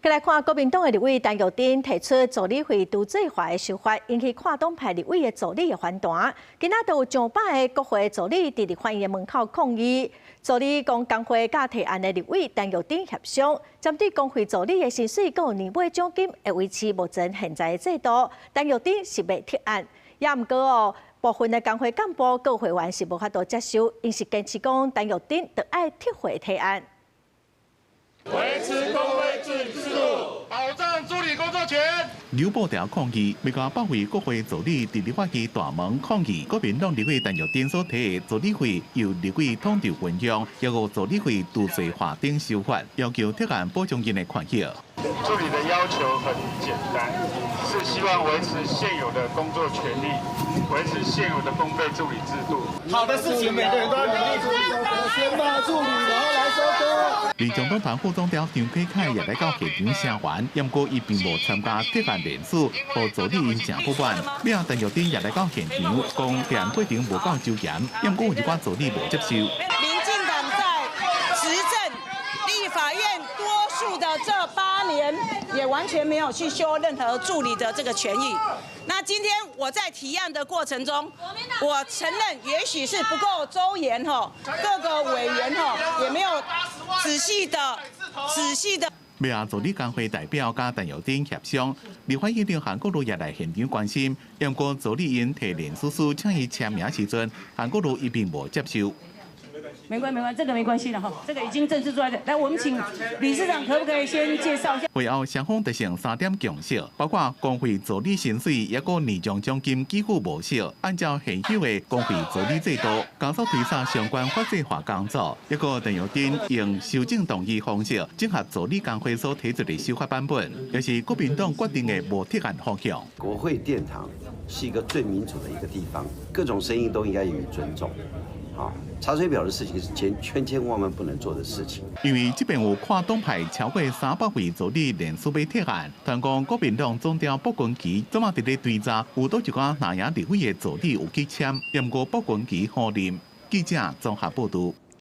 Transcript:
再来看国民党的立委陈玉珍提出助理费独罪化的手法，引起跨党派立委的助理的反弹。今仔就有上百个国会助理伫立法院的门口抗议。助理讲工会甲提案的立委陈玉珍协商，针对工会助理的薪水佮年尾奖金会维持目前现在的制度。陈玉珍是未提案，也毋过部分的工会干部佮会员是无法度接受，因是坚持讲陈玉珍得爱撤回提案。 维持工会制度，保障助理工作权。刘部条抗议，美国百位国会助理伫立法院大门抗议，国民党立委陈玉珍所提的助理费由立委统筹运用，要求助理费独罪化等修法，要求提案保障人的权益。助理的要求很简单，是希望维持现有的工作权利，维持现有的公费助理制度。好的事情，每个人都要努力。先骂助理，然后来收割。 民众党团副总调张启凯也来到现场声援，不过伊并无参加提案联署，和助理因正不满。另外，陈玉珍也来到现场，讲提案过程无够周严，不过有一寡助理无接受。民进党在执政立法院多数的这8年，也完全没有去修任何助理的这个权益。那今天我在提案的过程中，我承认也许是不够周延各个委员也没有仔细的。要助理工会代表甲陈玉珍协商，立法院长韩国瑜也来现场关心，不过助理因提联署书请伊签名时阵，韩国瑜伊并无接受。 没关系，这个没关系了哈，这个已经正式出来的。来，我们请理事长可不可以先介绍一下？会后双方达成3点共识，包括工会助理薪水也个年终奖金几乎无少，按照现有的工会助理制度，加速推展相关法制化工作。一个陈玉珍用修正动议方式整合助理工会所提出的修法版本，也是国民党决定的无提案方向。国会殿堂是一个最民主的一个地方，各种声音都应该予以尊重。 啊，查水表的事情是千万不能做的事情。因为这边有跨党派超过300位助理联署要提案，但讲国民党总调卜君奇怎么伫咧追查有多一寡拿赢立委的助理有去签，不过卜君奇否认。记者综合报道。